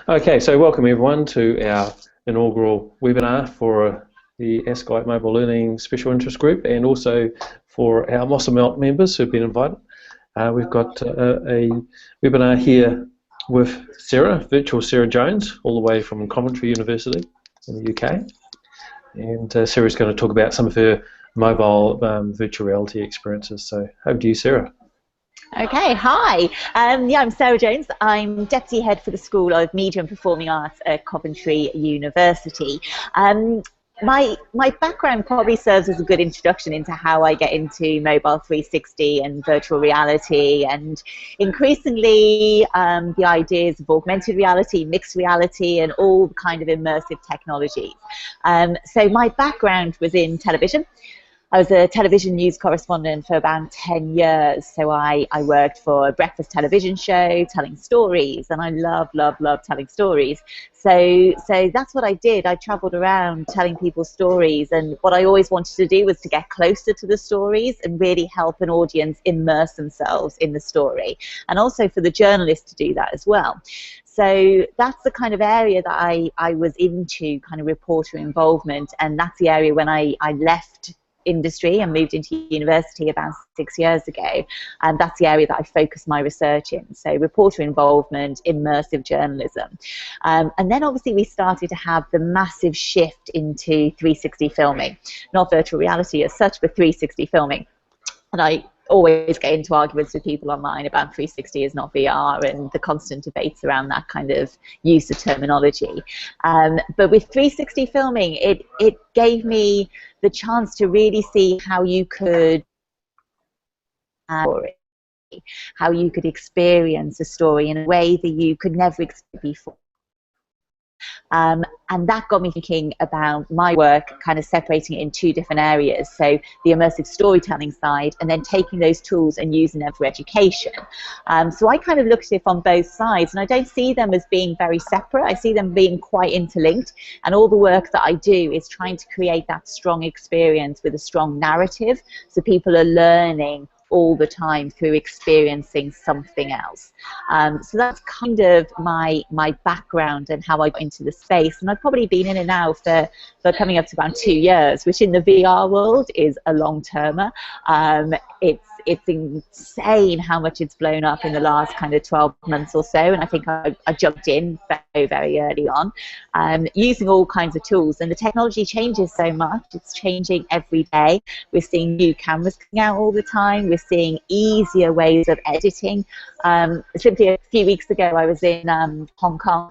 Okay, so welcome everyone to our inaugural webinar for the ASCII Mobile Learning Special Interest Group, and also for our Mossamelt members who've been invited. We've got a webinar here with Sarah, virtual Sarah Jones, all the way from Coventry University in the UK. And Sarah's going to talk about some of her mobile virtual reality experiences. So over to you, Sarah. Okay, hi. Yeah, I'm Sarah Jones. I'm Deputy Head for the School of Media and Performing Arts at Coventry University. My background probably serves as a good introduction into how I get into mobile 360 and virtual reality, and increasingly the ideas of augmented reality, mixed reality, and all the kind of immersive technologies. So my background was in television. I was a television news correspondent for about 10 years, so I worked for a breakfast television show telling stories, and I love telling stories. So that's what I did. I travelled around telling people stories, and what I always wanted to do was to get closer to the stories and really help an audience immerse themselves in the story, and also for the journalists to do that as well. So that's the kind of area that I was into, kind of reporter involvement, and that's the area when I left industry and moved into university about 6 years ago, and that's the area that I focus my research in. So reporter involvement, immersive journalism, and then obviously we started to have the massive shift into 360 filming, not virtual reality as such, but 360 filming. And I always get into arguments with people online about 360 is not VR and the constant debates around that kind of use of terminology. But with 360 filming, it gave me the chance to really see how you could how you could experience a story in a way that you could never experience before. And that got me thinking about my work, kind of separating it in two different areas. So the immersive storytelling side, and then taking those tools and using them for education. So I kind of looked at it from both sides, and I don't see them as being very separate. I see them being quite interlinked, and all the work that I do is trying to create that strong experience with a strong narrative, so people are learning all the time through experiencing something else. So that's kind of my background and how I got into the space. And I've probably been in it now for coming up to about 2 years, which in the VR world is a long-termer. It's insane how much it's blown up in the last kind of 12 months or so, and I think I jumped in very early on, using all kinds of tools. And the technology changes so much, it's changing every day. We're seeing new cameras coming out all the time, we're seeing easier ways of editing. Simply a few weeks ago I was in Hong Kong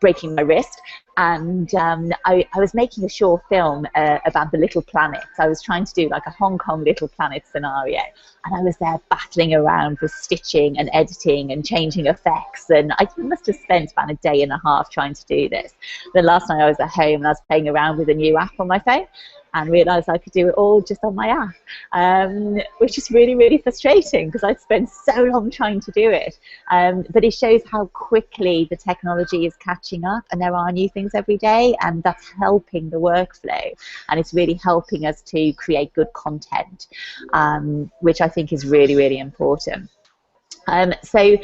breaking my wrist, and I was making a short film about the little planets. I was trying to do like a Hong Kong little planet scenario, and I was there battling around with stitching and editing and changing effects, and I must have spent about a day and a half trying to do this. Then last night I was at home and I was playing around with a new app on my phone, and realised I could do it all just on my app, which is really frustrating because I'd spent so long trying to do it. But it shows how quickly the technology is catching up, and there are new things every day, and that's helping the workflow, and it's really helping us to create good content, which I think is really important. So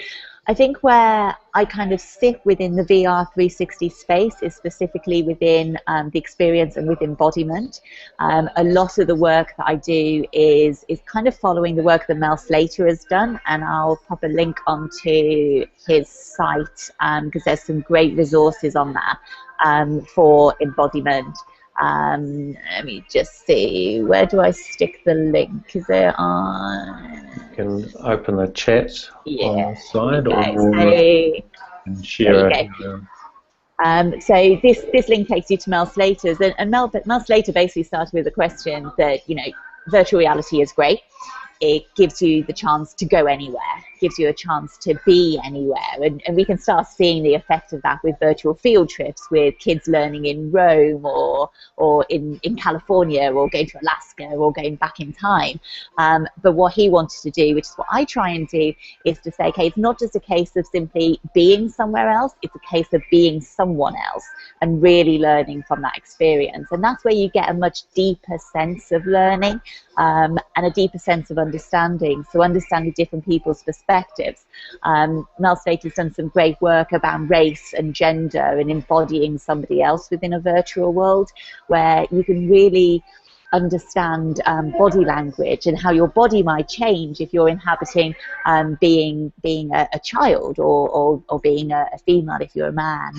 I think where I kind of sit within the VR 360 space is specifically within the experience and with embodiment. A lot of the work that I do is kind of following the work that Mel Slater has done, and I'll pop a link onto his site because there's some great resources on that for embodiment. Let me just see, where do I stick the link? Is it on? You can open the chat on the side, or share it. So this link takes you to Mel Slater's, and Mel Slater basically started with the question that, you know, virtual reality is great. It gives you the chance to go anywhere, gives you a chance to be anywhere, and we can start seeing the effect of that with virtual field trips, with kids learning in Rome or in California, or going to Alaska, or going back in time. But what he wanted to do, which is what I try and do, is to say, okay, it's not just a case of simply being somewhere else, it's a case of being someone else and really learning from that experience. And that's where you get a much deeper sense of learning, and a deeper sense of understanding. So understanding different people's perspectives perspectives. Mel Slater's done some great work about race and gender and embodying somebody else within a virtual world, where you can really understand body language and how your body might change if you're inhabiting being a child, or being a female if you're a man,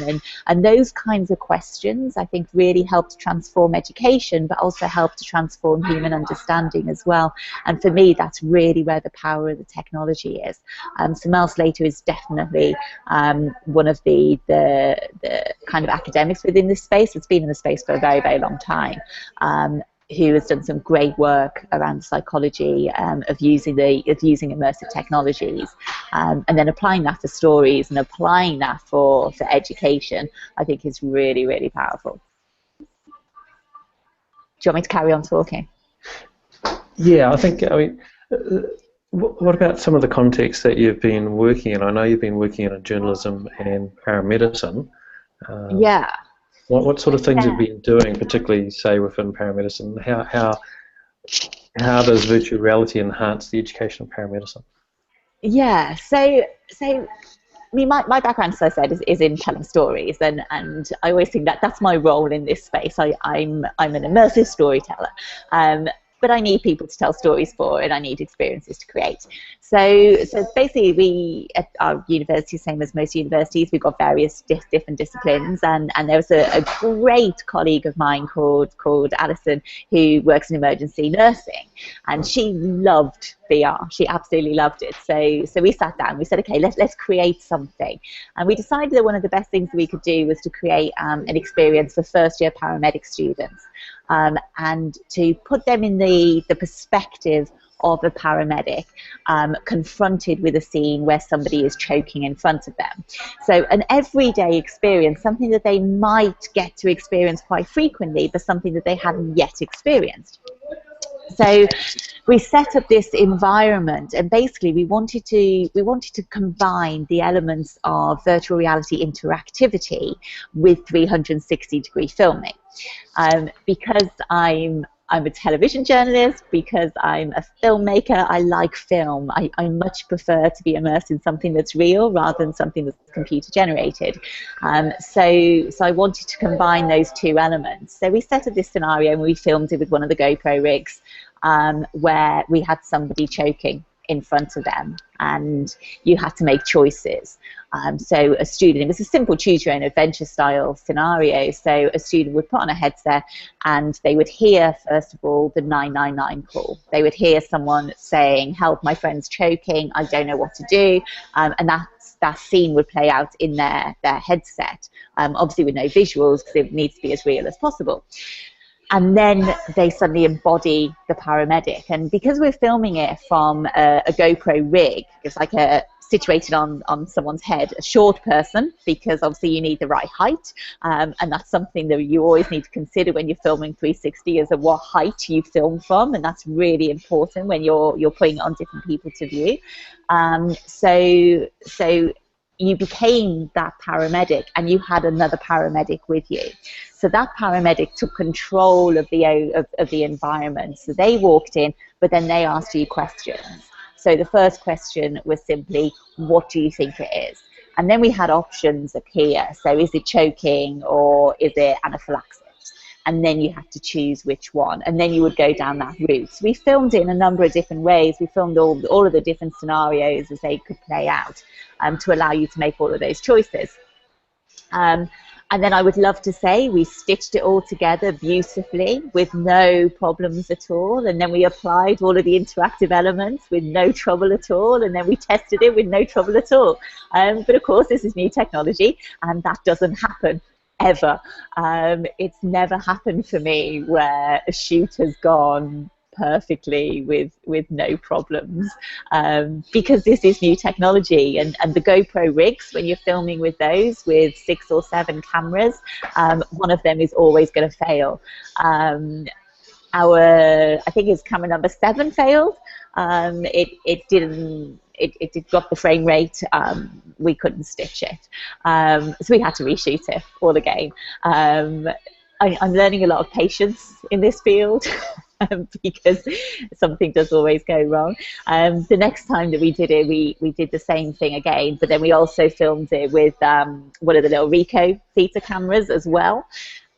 and those kinds of questions I think really help to transform education, but also help to transform human understanding as well. And for me, that's really where the power of the technology is. So Mel Slater is definitely one of the kind of academics within this space that's been in the space for a very, very long time, who has done some great work around the psychology of using immersive technologies, and then applying that to stories and applying that for education, I think is really, really powerful. Do you want me to carry on talking? Yeah, I mean, what about some of the contexts that you've been working in? I know you've been working in journalism and paramedicine. Yeah. What sort of things have you been doing, particularly, say, within paramedicine? How does virtual reality enhance the education of paramedicine? Yeah, so I mean, my background, as I said, is in telling stories, and I always think that that's my role in this space. I'm an immersive storyteller. But I need people to tell stories for, and I need experiences to create. So basically, we at our university, same as most universities, we've got various different disciplines, and there was a great colleague of mine called Alison, who works in emergency nursing, and she loved VR. She absolutely loved it. So we sat down. We said, okay, let's create something, and we decided that one of the best things that we could do was to create an experience for first-year paramedic students. And to put them in the perspective of a paramedic confronted with a scene where somebody is choking in front of them. So an everyday experience, something that they might get to experience quite frequently, but something that they hadn't yet experienced. So we set up this environment, and basically we wanted to combine the elements of virtual reality interactivity with 360-degree filming. Because I'm a television journalist, because I'm a filmmaker, I like film. I much prefer to be immersed in something that's real rather than something that's computer generated. So I wanted to combine those two elements. So we set up this scenario and we filmed it with one of the GoPro rigs, where we had somebody choking in front of them, and you had to make choices. So a student, it was a simple choose your own adventure style scenario. So a student would put on a headset and they would hear, first of all, the 999 call. They would hear someone saying, help, my friend's choking, I don't know what to do. And that scene would play out in their headset, obviously with no visuals because it needs to be as real as possible. And then they suddenly embody the paramedic. And because we're filming it from a GoPro rig, it's like situated on someone's head, a short person, because obviously you need the right height. And that's something that you always need to consider when you're filming 360, is at what height you film from. And that's really important when you're putting it on different people to view. So you became that paramedic, and you had another paramedic with you. So that paramedic took control of the environment. So they walked in, but then they asked you questions. So the first question was simply, what do you think it is? And then we had options appear. So is it choking or is it anaphylaxis? And then you had to choose which one, and then you would go down that route. So we filmed it in a number of different ways. We filmed all of the different scenarios as they could play out, to allow you to make all of those choices. And then I would love to say we stitched it all together beautifully with no problems at all, and then we applied all of the interactive elements with no trouble at all, and then we tested it with no trouble at all. But of course, this is new technology, and that doesn't happen ever. It's never happened for me where a shoot has gone perfectly with no problems, because this is new technology, and the GoPro rigs, when you're filming with those with 6 or 7 cameras, one of them is always going to fail. I think it's camera number 7 failed. It did drop the frame rate. We couldn't stitch it, so we had to reshoot it all again. I'm learning a lot of patience in this field. because something does always go wrong. The next time that we did it, we did the same thing again, but then we also filmed it with one of the little Ricoh theatre cameras as well.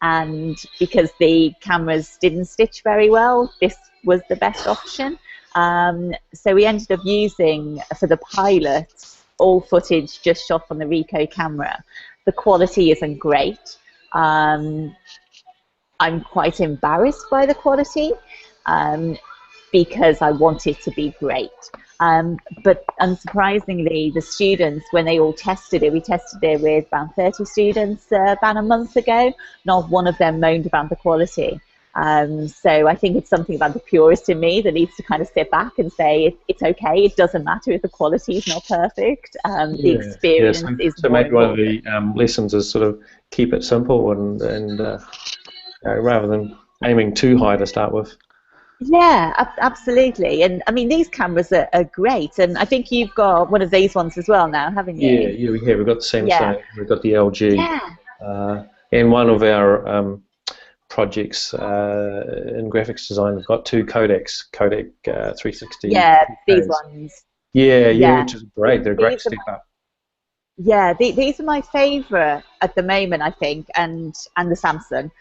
And because the cameras didn't stitch very well, this was the best option. So we ended up using, for the pilot, all footage just shot on the Ricoh camera. The quality isn't great. I'm quite embarrassed by the quality because I want it to be great. But unsurprisingly, the students, when they all tested it, we tested it with about 30 students about a month ago, not one of them moaned about the quality. So I think it's something about the purist in me that needs to kind of sit back and say it's okay, it doesn't matter if the quality is not perfect, the experience is so more maybe one of important. the lessons is sort of keep it simple and rather than aiming too high to start with. Yeah, absolutely. And I mean, these cameras are great, and I think you've got one of these ones as well now, haven't you? Yeah, we have. We've got the Samsung, Yeah. we've got the LG, and one of our projects in graphics design, we've got two codecs, Codec 360. Yeah, these ones. Yeah, which is great. They're a great These step up. Yeah, these are my favourite at the moment, I think, and the Samsung.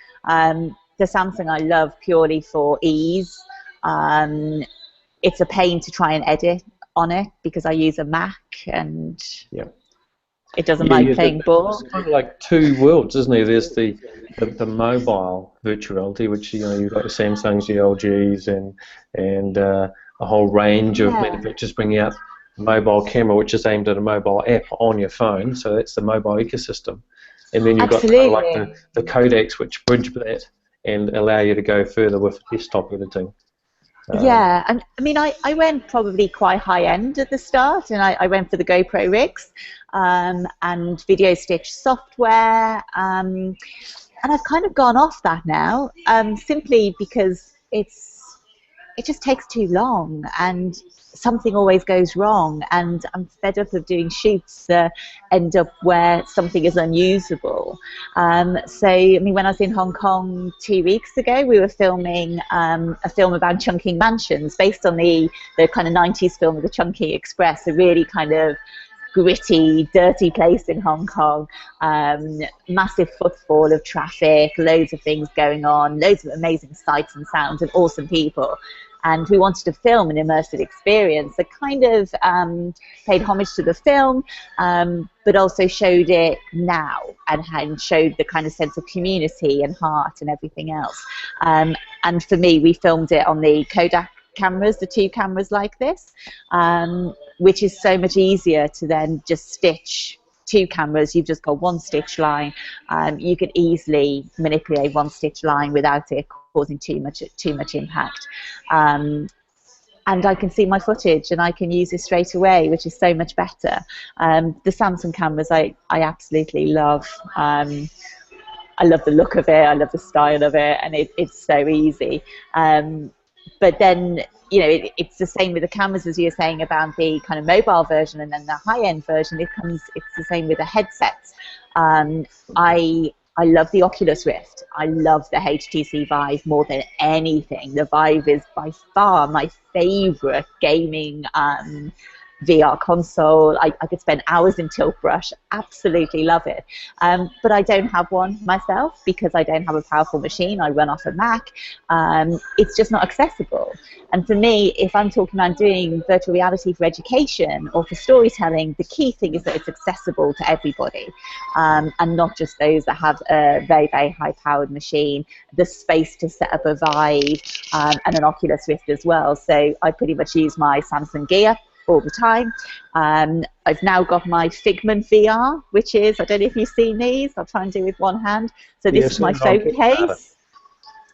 The Samsung I love purely for ease. It's a pain to try and edit on it because I use a Mac and it doesn't like playing ball. It's kind of like two worlds, isn't it? There's the mobile virtual reality, which you've got the Samsungs, the LGs, and a whole range of manufacturers bringing out a mobile camera, which is aimed at a mobile app on your phone. So that's the mobile ecosystem. And then you've got kind of like the codecs, which bridge that and allow you to go further with desktop editing. Yeah, and I mean, I went probably quite high end at the start, and I went for the GoPro rigs and video stitch software, and I've kind of gone off that now, simply because it just takes too long, and something always goes wrong, and I'm fed up of doing shoots that end up where something is unusable. So, I mean, when I was in Hong Kong 2 weeks ago, we were filming a film about chunking mansions based on the kind of 90s film of the Chungking Express, a really kind of gritty, dirty place in Hong Kong, massive footfall of traffic, loads of things going on, loads of amazing sights and sounds and awesome people. And we wanted to film an immersive experience that kind of paid homage to the film, but also showed it now and showed the kind of sense of community and heart and everything else. And for me, we filmed it on the Kodak cameras, the two cameras like this, which is so much easier to then just stitch two cameras. You've just got one stitch line. You could easily manipulate one stitch line without it causing too much impact. And I can see my footage and I can use it straight away, which is so much better. The Samsung cameras I absolutely love. I love the look of it, I love the style of it, and it's so easy. But then, it's the same with the cameras, as you were saying about the kind of mobile version and then the high-end version. It's the same with the headsets. I love the Oculus Rift. I love the HTC Vive more than anything. The Vive is by far my favorite gaming VR console. I could spend hours in Tilt Brush. Absolutely love it. But I don't have one myself because I don't have a powerful machine. I run off a Mac. It's just not accessible. And for me, if I'm talking about doing virtual reality for education or for storytelling, the key thing is that it's accessible to everybody, and not just those that have a very, very high-powered machine, the space to set up a Vive and an Oculus Rift as well. So I pretty much use my Samsung Gear all the time. I've now got my Figment VR, which is, I don't know if you've seen these, I'll try and do it with one hand. So this is my phone case.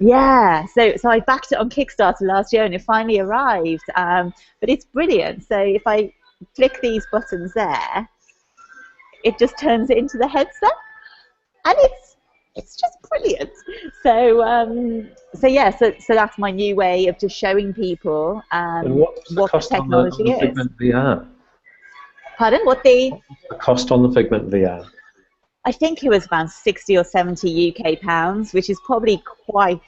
Yeah, so I backed it on Kickstarter last year and it finally arrived. But it's brilliant. So if I flick these buttons there, it just turns it into the headset, and it's just brilliant. So yeah, so that's my new way of just showing people what the technology is. Figment VR? Pardon? What the cost on the Figment VR? I think it was about 60 or 70 UK pounds, which is probably quite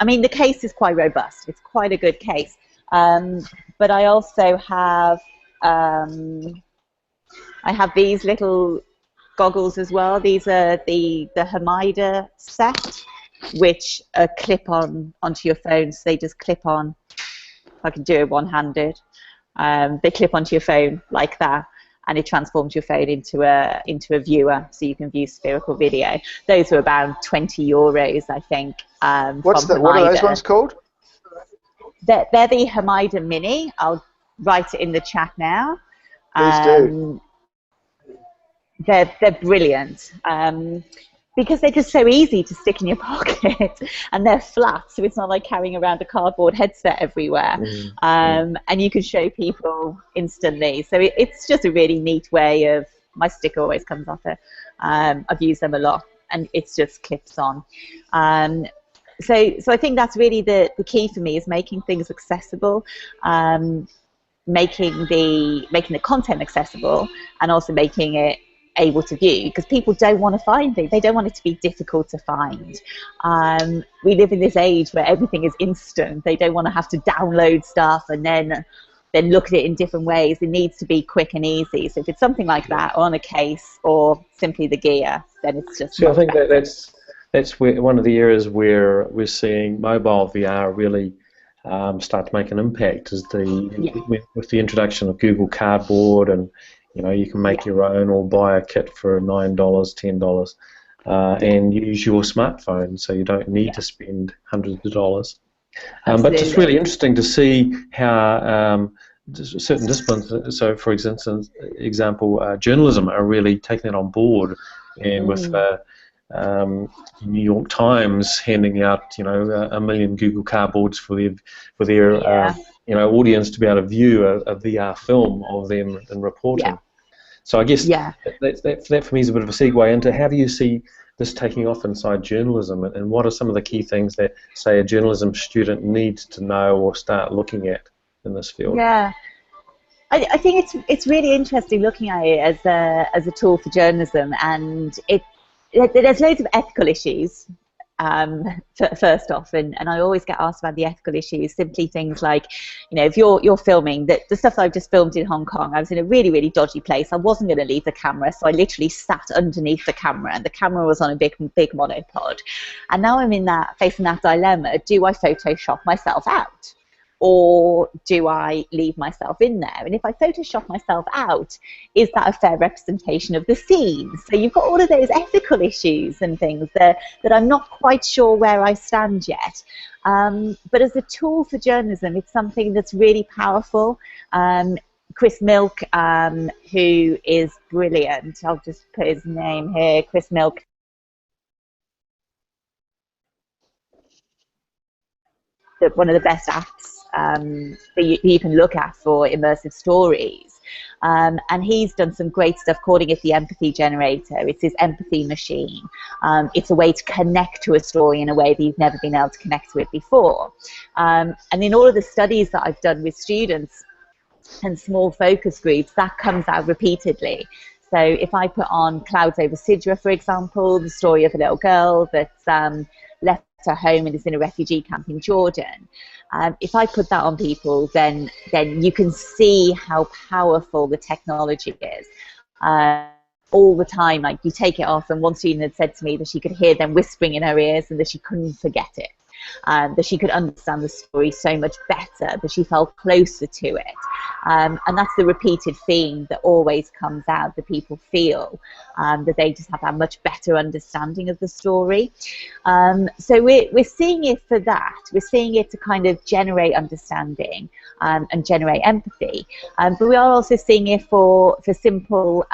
I mean, the case is quite robust. It's quite a good case. But I also have, I have these little goggles as well. These are the Hamida set, which clip on onto your phone. So they just clip on. I can do it one-handed. They clip onto your phone like that, and it transforms your phone into a viewer, so you can view spherical video. Those are about €20, I think. What are those ones called? They're the Hamida Mini. I'll write it in the chat now. Please do. They're brilliant. Because they're just so easy to stick in your pocket, and they're flat, so it's not like carrying around a cardboard headset everywhere. And you can show people instantly. So it's just a really neat way of, my sticker always comes off it. I've used them a lot, and it's just clips on. So I think that's really the key for me, is making things accessible, making the content accessible, and also making it able to view, because people don't want to find things. They don't want it to be difficult to find. We live in this age where everything is instant. They don't want to have to download stuff and then look at it in different ways. It needs to be quick and easy. So if it's something like that, or on a case, or simply the gear, then it's just. So I think that's where one of the areas where we're seeing mobile VR really start to make an impact, is with the introduction of Google Cardboard, and you can make your own or buy a kit for $9, $10, and use your smartphone, so you don't need to spend hundreds of dollars. But it's really interesting to see how certain disciplines, so for example, journalism, are really taking it on board, and with New York Times handing out, 1 million Google Cardboards for their audience to be able to view a VR film of them in reporting. So I guess that for me is a bit of a segue into, how do you see this taking off inside journalism, and what are some of the key things that, say, a journalism student needs to know or start looking at in this field? Yeah, I think it's really interesting looking at it as a tool for journalism, and there's loads of ethical issues. First off, and I always get asked about the ethical issues. Simply things like, if you're filming, the stuff that I've just filmed in Hong Kong, I was in a really, really dodgy place. I wasn't going to leave the camera, so I literally sat underneath the camera, and the camera was on a big monopod. And now I'm facing that dilemma: do I Photoshop myself out, or do I leave myself in there? And if I Photoshop myself out, is that a fair representation of the scene? So you've got all of those ethical issues and things that I'm not quite sure where I stand yet. But as a tool for journalism, it's something that's really powerful. Chris Milk, who is brilliant, I'll just put his name here, Chris Milk. One of the best apps that you can look at for immersive stories. And he's done some great stuff, calling it the empathy generator. It's his empathy machine. It's a way to connect to a story in a way that you've never been able to connect to it before. And in all of the studies that I've done with students and small focus groups, that comes out repeatedly. So if I put on Clouds Over Sidra, for example, the story of a little girl that's left her home and is in a refugee camp in Jordan, if I put that on people, then you can see how powerful the technology is. All the time, like, you take it off, and one student had said to me that she could hear them whispering in her ears and that she couldn't forget it. That she could understand the story so much better, that she felt closer to it. And that's the repeated theme that always comes out, that people feel that they just have that much better understanding of the story. So we're seeing it for that. We're seeing it to kind of generate understanding and generate empathy. But we are also seeing it for simple,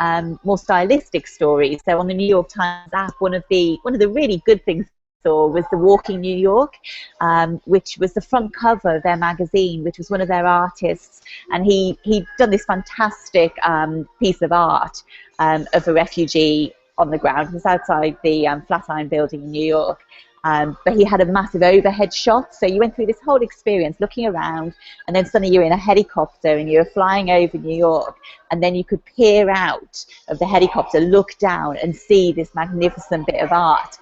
more stylistic stories. So on the New York Times app, one of the really good things was the Walking New York, which was the front cover of their magazine, which was one of their artists, and he'd done this fantastic piece of art of a refugee on the ground. It was outside the Flatiron building in New York, but he had a massive overhead shot, so you went through this whole experience looking around, and then suddenly you're in a helicopter and you're flying over New York, and then you could peer out of the helicopter, look down and see this magnificent bit of art,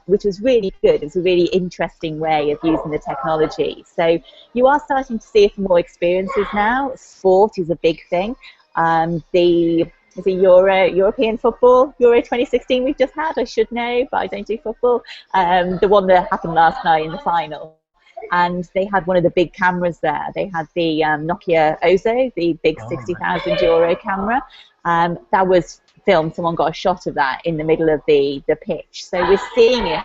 which was really good. It's a really interesting way of using the technology. So you are starting to see it for more experiences now. Sport is a big thing. The European football, Euro 2016 we've just had, I should know, but I don't do football. The one that happened last night in the final. And they had one of the big cameras there. They had the Nokia Ozo, the big 60,000 euro camera. That was filmed. Someone got a shot of that in the middle of the pitch. So we're seeing it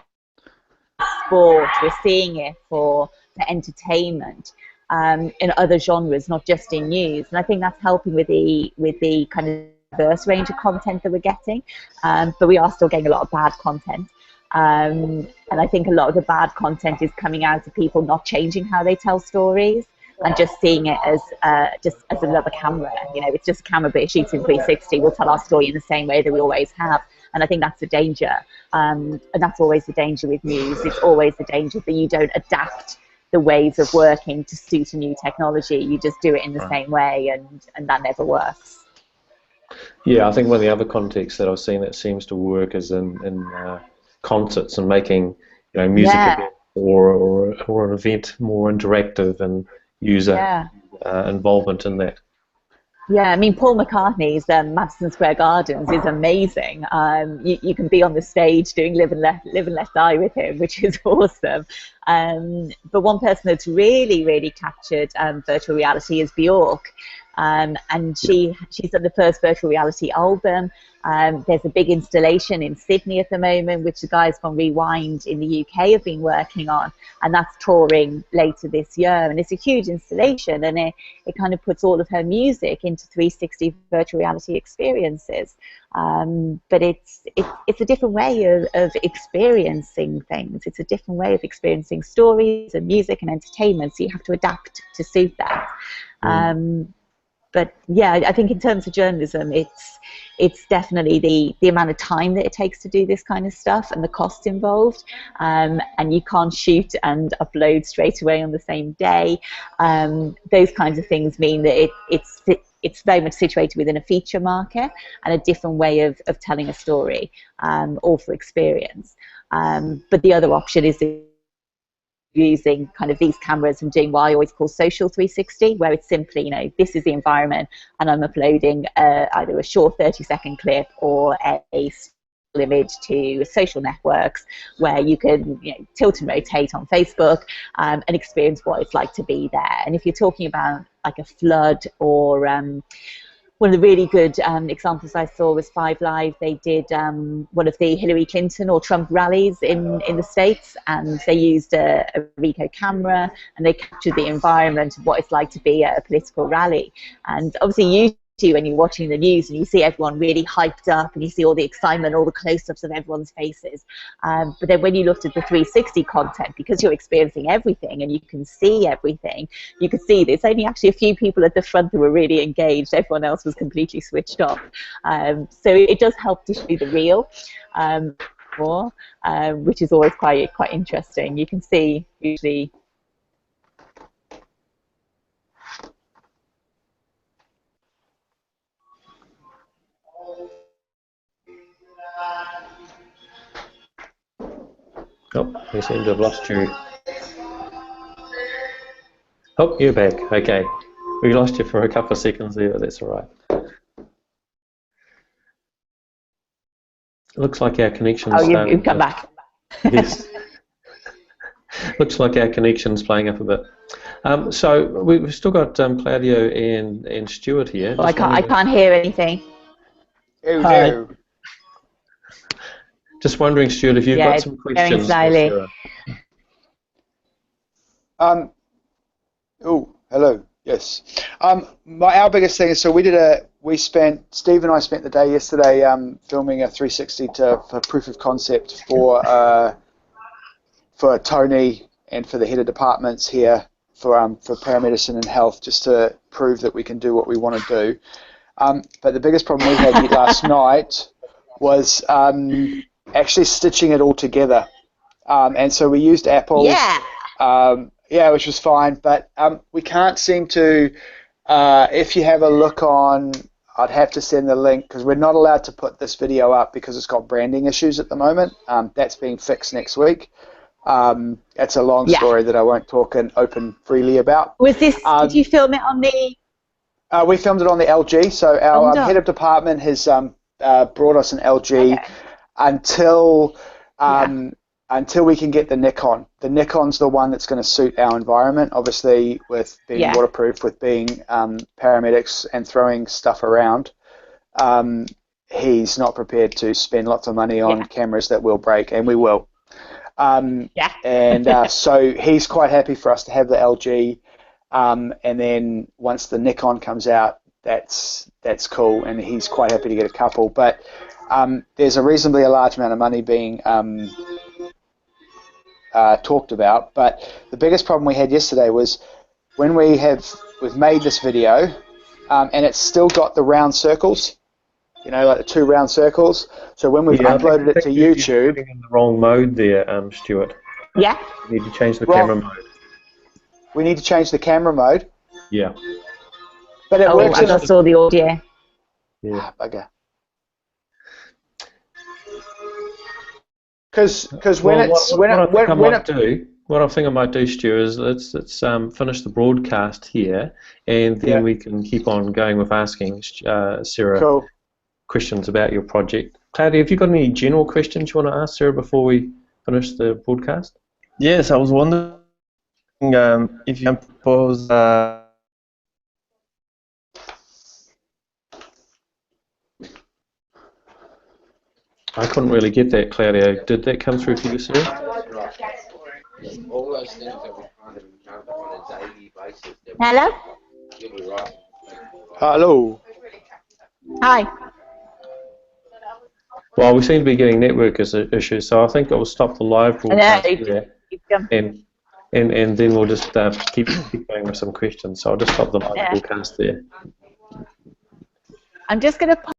for sport, we're seeing it for entertainment. In other genres, not just in news, and I think that's helping with the kind of diverse range of content that we're getting, but we are still getting a lot of bad content, and I think a lot of the bad content is coming out of people not changing how they tell stories and just seeing it as another camera. You know, it's just a camera, but it shoots in 360. We'll tell our story in the same way that we always have, and I think that's the danger, and that's always the danger with news. It's always the danger that you don't adapt the ways of working to suit a new technology. You just do it in the same way, and that never works. Yeah, I think one of the other contexts that I've seen that seems to work is in concerts and making, you know, music event or an event more interactive and user involvement in that. Yeah, I mean, Paul McCartney's Madison Square Gardens is amazing. You can be on the stage doing Live and Let Die with him, which is awesome. But one person that's really captured virtual reality is Bjork. And she's done the first virtual reality album. There's a big installation in Sydney at the moment, which the guys from Rewind in the UK have been working on, and that's touring later this year. And it's a huge installation, and it kind of puts all of her music into 360 virtual reality experiences. But it's a different way of experiencing things. It's a different way of experiencing stories and music and entertainment, so you have to adapt to suit that. But yeah, I think in terms of journalism, it's definitely the amount of time that it takes to do this kind of stuff and the cost involved, and you can't shoot and upload straight away on the same day. Those kinds of things mean that it's very much situated within a feature market and a different way of telling a story, all for experience. But the other option is using kind of these cameras and doing what I always call social 360, where it's simply, you know, this is the environment and I'm uploading either a short 30-second clip or a still image to social networks where you can, you know, tilt and rotate on Facebook and experience what it's like to be there. And if you're talking about like a flood or one of the really good examples I saw was 5 Live. They did one of the Hillary Clinton or Trump rallies in the States, and they used a Ricoh camera and they captured the environment of what it's like to be at a political rally. And obviously when you're watching the news and you see everyone really hyped up and you see all the excitement, all the close-ups of everyone's faces. But then when you looked at the 360 content, because you're experiencing everything and you can see everything, you could see there's only actually a few people at the front who were really engaged. Everyone else was completely switched off. So it does help to show the real more, which is always quite interesting. You can see usually. Oh, we seem to have lost you. Oh, you're back. Okay. We lost you for a couple of seconds there, but that's all right. Looks like our connection's you've come back. Yes. Looks like our connection's playing up a bit. So we've still got Claudio and Stuart here. Oh, I can't hear anything. Oh, Just wondering, Stuart, if you've got some questions. Slowly. Hello. Yes. Our biggest thing is, so Steve and I spent the day yesterday filming a 360 for proof of concept for Tony and for the head of departments here for paramedicine and health, just to prove that we can do what we want to do. But the biggest problem we had last night was actually stitching it all together. and so we used Apple. Yeah. Yeah, which was fine, but we can't seem to. If you have a look on, I'd have to send the link because we're not allowed to put this video up because it's got branding issues at the moment. That's being fixed next week. It's a long story that I won't talk and open freely about. Was this? Did you film it on the? We filmed it on the LG. So our head of department has brought us an LG until we can get the Nikon. The Nikon's the one that's going to suit our environment, obviously with being waterproof, with being paramedics and throwing stuff around. He's not prepared to spend lots of money on cameras that will break, and we will. And so he's quite happy for us to have the LG, and then once the Nikon comes out, that's cool, and he's quite happy to get a couple. But there's a reasonably large amount of money being talked about, but the biggest problem we had yesterday was when we've made this video, and it's still got the round circles, like the 2 round circles. So when we've uploaded it to YouTube, you're putting in the wrong mode there, Stuart. Yeah. You need to change the camera mode. We need to change the camera mode. Yeah. But it works. I just saw the audio. Yeah. Bugger. Because what I think I might do, Stu, is let's finish the broadcast here, and then we can keep on going with asking Sarah questions about your project. Claudia, have you got any general questions you want to ask Sarah before we finish the broadcast? Yes, I was wondering if you can propose. I couldn't really get that, Claudio. Did that come through for you, Sarah? All those things that we kind of encounter on a daily basis. Hello? You'll be right. Hello. Hi. Well, we seem to be getting network issues, so I think I will stop the live broadcast there, and then we'll just keep going with some questions. So I'll just stop the live broadcast there. I'm just going to